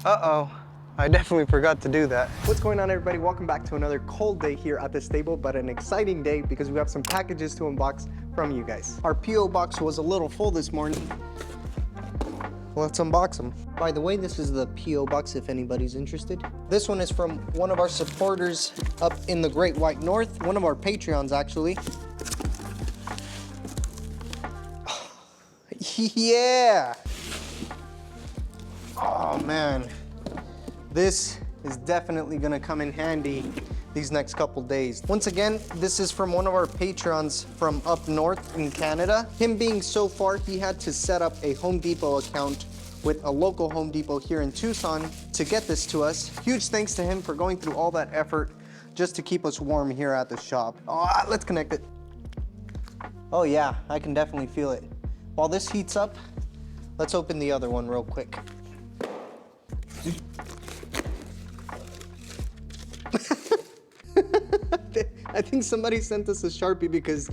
Uh-oh, I definitely forgot to do that. What's going on, everybody? Welcome back to another cold day here at the stable, but an exciting day because we have some packages to unbox from you guys. Our P.O. box was a little full this morning. Let's unbox them. By the way, this is the P.O. box if anybody's interested. This one is from one of our supporters up in the Great White North, one of our Patreons actually. Yeah! Oh man, this is definitely gonna come in handy these next couple days. Once again, this is from one of our patrons from up north in Canada. Him being so far, he had to set up a Home Depot account with a local Home Depot here in Tucson to get this to us. Huge thanks to him for going through all that effort just to keep us warm here at the shop. Oh, let's connect it. Oh yeah, I can definitely feel it. While this heats up, let's open the other one real quick. I think somebody sent us a Sharpie because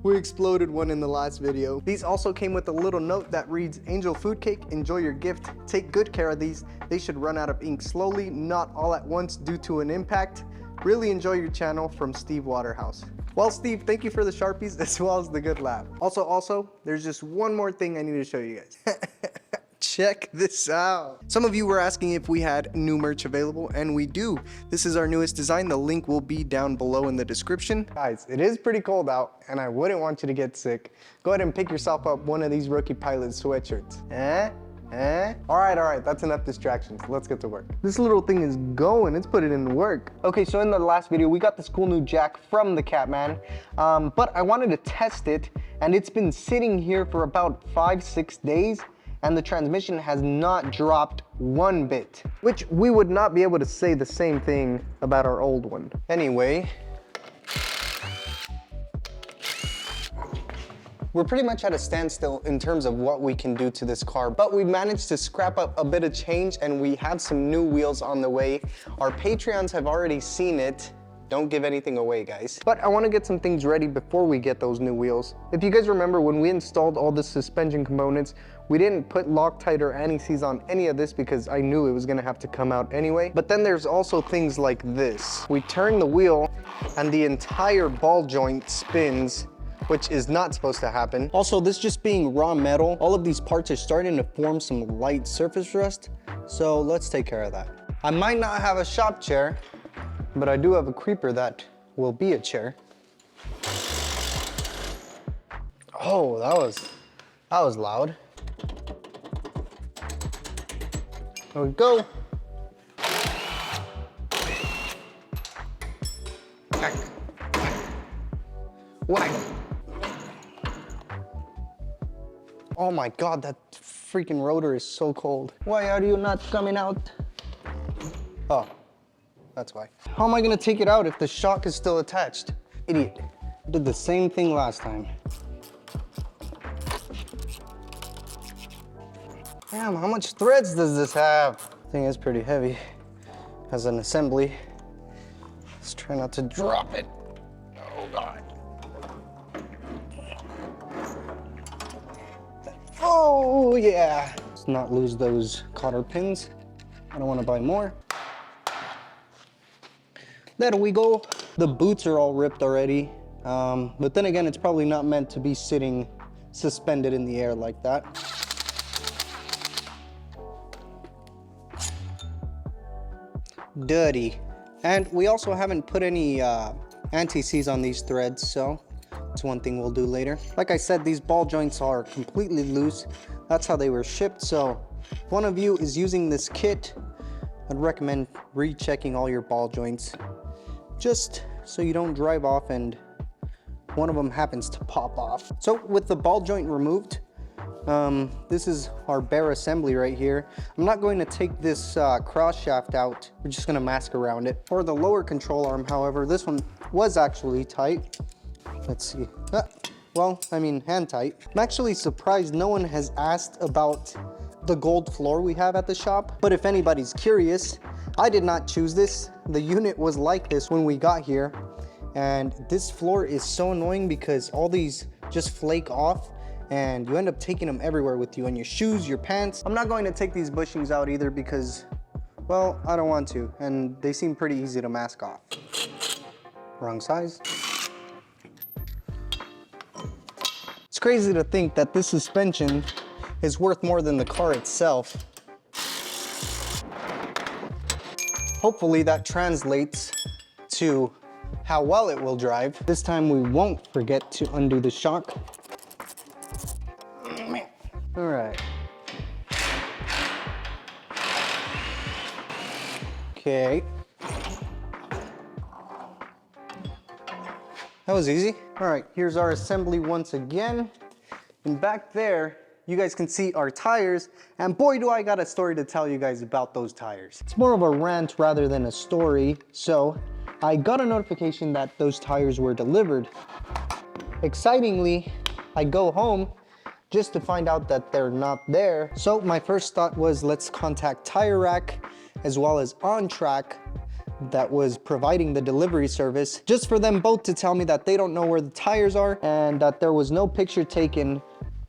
we exploded one in the last video. These also came with a little note that reads, Angel Food Cake, enjoy your gift. Take good care of these. They should run out of ink slowly, not all at once due to an impact. Really enjoy your channel, from Steve Waterhouse. Well, Steve, thank you for the Sharpies as well as the good laugh. Also, there's just one more thing I need to show you guys. Check this out. Some of you were asking if we had new merch available, and we do. This is our newest design. The link will be down below in the description. Guys, it is pretty cold out, and I wouldn't want you to get sick. Go ahead and pick yourself up one of these Rookie Pilot sweatshirts. All right, that's enough distractions. Let's get to work. This little thing is going, it's putting in work. Okay, so in the last video, we got this cool new jack from the Catman, but I wanted to test it, and it's been sitting here for about 5-6 days, and the transmission has not dropped one bit, which we would not be able to say the same thing about our old one. Anyway, we're pretty much at a standstill in terms of what we can do to this car, but we managed to scrap up a bit of change and we have some new wheels on the way. Our Patreons have already seen it. Don't give anything away, guys. But I want to get some things ready before we get those new wheels. If you guys remember, when we installed all the suspension components, we didn't put Loctite or anti-seize on any of this because I knew it was gonna have to come out anyway. But then there's also things like this. We turn the wheel and the entire ball joint spins, which is not supposed to happen. Also, this just being raw metal, all of these parts are starting to form some light surface rust. So let's take care of that. I might not have a shop chair, but I do have a creeper that will be a chair. Oh, that was loud. There we go. Whack, whack. Oh my God, that freaking rotor is so cold. Why are you not coming out? Oh. That's why. How am I gonna take it out if the shock is still attached? Idiot. Did the same thing last time. Damn, how much threads does this have? Thing is pretty heavy as an assembly. Let's try not to drop it. Oh God. Oh yeah. Let's not lose those cotter pins. I don't want to buy more. There we go. The boots are all ripped already. But then again, it's probably not meant to be sitting suspended in the air like that. Dirty. And we also haven't put any anti-seize on these threads, so it's one thing we'll do later. Like I said, these ball joints are completely loose. That's how they were shipped, so if one of you is using this kit, I'd recommend rechecking all your ball joints, just so you don't drive off and one of them happens to pop off. So with the ball joint removed, this is our bare assembly right here. I'm not going to take this cross shaft out. We're just gonna mask around it. For the lower control arm, however, this one was actually tight. Let's see. Well, I mean, hand tight. I'm actually surprised no one has asked about the gold floor we have at the shop. But if anybody's curious, I did not choose this. The unit was like this when we got here. And this floor is so annoying because all these just flake off and you end up taking them everywhere with you, on your shoes, your pants. I'm not going to take these bushings out either because Well, I don't want to, and they seem pretty easy to mask off. Wrong size. It's crazy to think that this suspension is worth more than the car itself. Hopefully that translates to how well it will drive. This time we won't forget to undo the shock. All right. Okay. That was easy. All right, here's our assembly once again. And back there, you guys can see our tires, and boy, do I got a story to tell you guys about those tires. It's more of a rant rather than a story. So I got a notification that those tires were delivered. Excitingly, I go home just to find out that they're not there. So my first thought was, let's contact Tire Rack as well as On Track that was providing the delivery service, just for them both to tell me that they don't know where the tires are and that there was no picture taken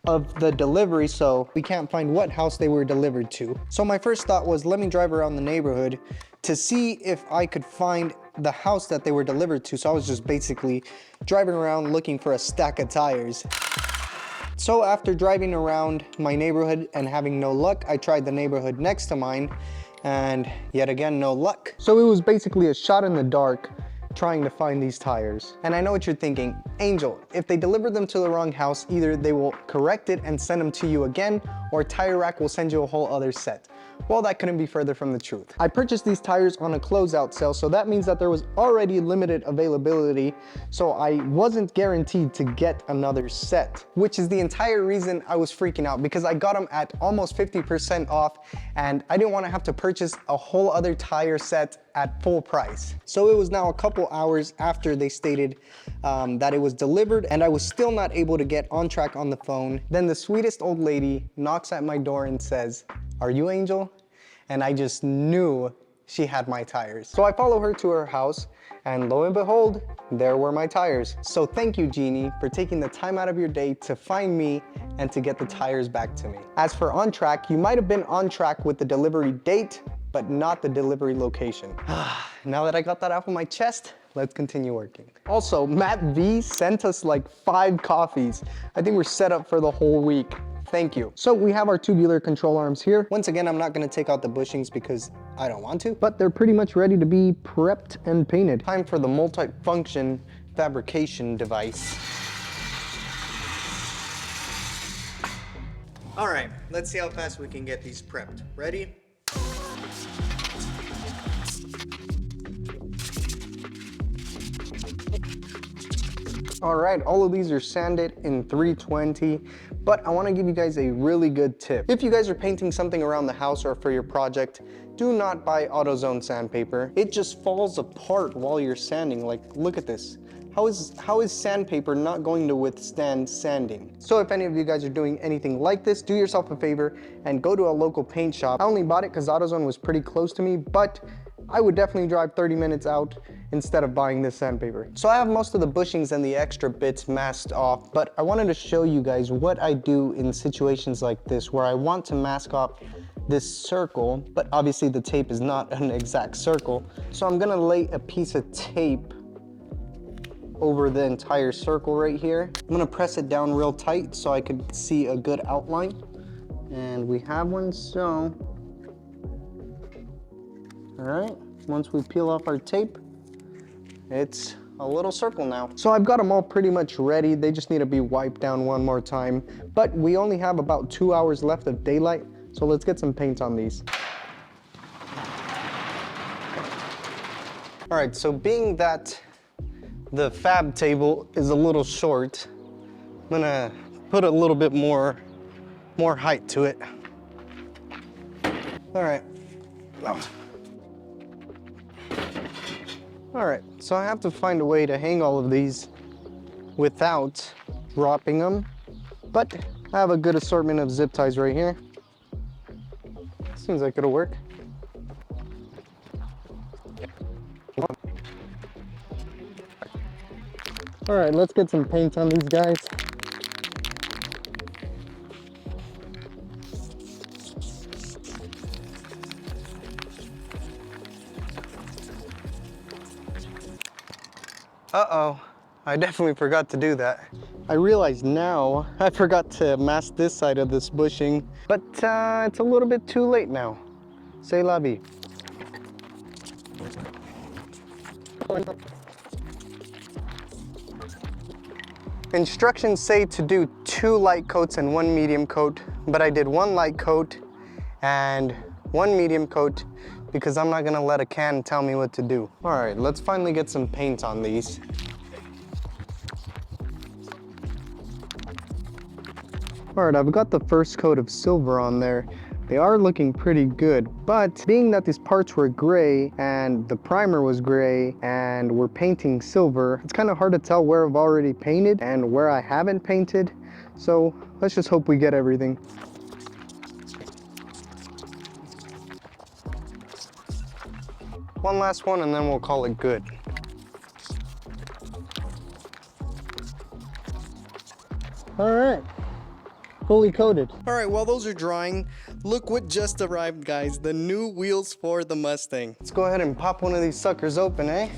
of the delivery, so we can't find what house they were delivered to. So my first thought was, let me drive around the neighborhood to see if I could find the house that they were delivered to. So I was just basically driving around looking for a stack of tires. So after driving around my neighborhood and having no luck, I tried the neighborhood next to mine, and yet again, no luck. So it was basically a shot in the dark trying to find these tires. And I know what you're thinking, Angel, if they deliver them to the wrong house, either they will correct it and send them to you again, or Tire Rack will send you a whole other set. Well, that couldn't be further from the truth. I purchased these tires on a closeout sale, so that means that there was already limited availability, so I wasn't guaranteed to get another set, which is the entire reason I was freaking out, because I got them at almost 50% off, and I didn't want to have to purchase a whole other tire set at full price. So it was now a couple hours after they stated that it was delivered, and I was still not able to get On Track on the phone. Then the sweetest old lady knocks at my door and says, "Are you Angel?" And I just knew she had my tires. So I follow her to her house, and lo and behold, there were my tires. So thank you, Jeannie, for taking the time out of your day to find me and to get the tires back to me. As for On Track, you might have been on track with the delivery date, but not the delivery location. Now that I got that off of my chest, let's continue working. Also, Matt V sent us like 5 coffees. I think we're set up for the whole week. Thank you. So we have our tubular control arms here. Once again, I'm not gonna take out the bushings because I don't want to, but they're pretty much ready to be prepped and painted. Time for the multi-function fabrication device. All right, let's see how fast we can get these prepped. Ready? All right, all of these are sanded in 320, but I wanna give you guys a really good tip. If you guys are painting something around the house or for your project, do not buy AutoZone sandpaper. It just falls apart while you're sanding. Like, look at this. How is sandpaper not going to withstand sanding? So if any of you guys are doing anything like this, do yourself a favor and go to a local paint shop. I only bought it because AutoZone was pretty close to me, but I would definitely drive 30 minutes out instead of buying this sandpaper. So I have most of the bushings and the extra bits masked off, but I wanted to show you guys what I do in situations like this where I want to mask off this circle, but obviously the tape is not an exact circle. So I'm gonna lay a piece of tape over the entire circle right here. I'm gonna press it down real tight so I could see a good outline. And we have one, so. All right, once we peel off our tape, it's a little circle now. So I've got them all pretty much ready. They just need to be wiped down one more time. But we only have about 2 hours left of daylight, so let's get some paint on these. All right, so being that the fab table is a little short, I'm gonna put a little bit more height to it. All right. All right, so I have to find a way to hang all of these without dropping them, but I have a good assortment of zip ties right here. Seems like it'll work. All right, let's get some paint on these guys. Uh-oh, I definitely forgot to do that. I realize now I forgot to mask this side of this bushing, but it's a little bit too late now. C'est la vie. Instructions say to do 2 light coats and 1 medium coat, but I did 1 light coat and 1 medium coat because I'm not gonna let a can tell me what to do. All right, let's finally get some paint on these. All right, I've got the first coat of silver on there. They are looking pretty good, but being that these parts were gray and the primer was gray and we're painting silver, it's kind of hard to tell where I've already painted and where I haven't painted. So let's just hope we get everything. One last one and then we'll call it good. All right. Fully coated. All right, while those are drying, look what just arrived, guys. The new wheels for the Mustang. Let's go ahead and pop one of these suckers open, eh?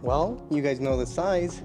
Well, you guys know the size.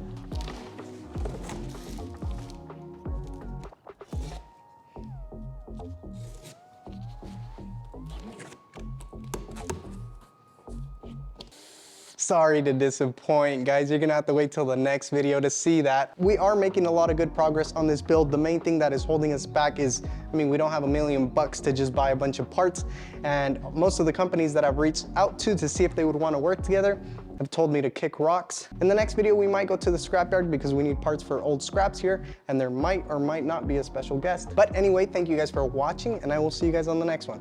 Sorry to disappoint, guys. You're gonna have to wait till the next video to see that. We are making a lot of good progress on this build. The main thing that is holding us back is, I mean, we don't have $1 million to just buy a bunch of parts. And most of the companies that I've reached out to see if they would wanna work together have told me to kick rocks. In the next video, we might go to the scrapyard because we need parts for old scraps here, and there might or might not be a special guest. But anyway, thank you guys for watching, and I will see you guys on the next one.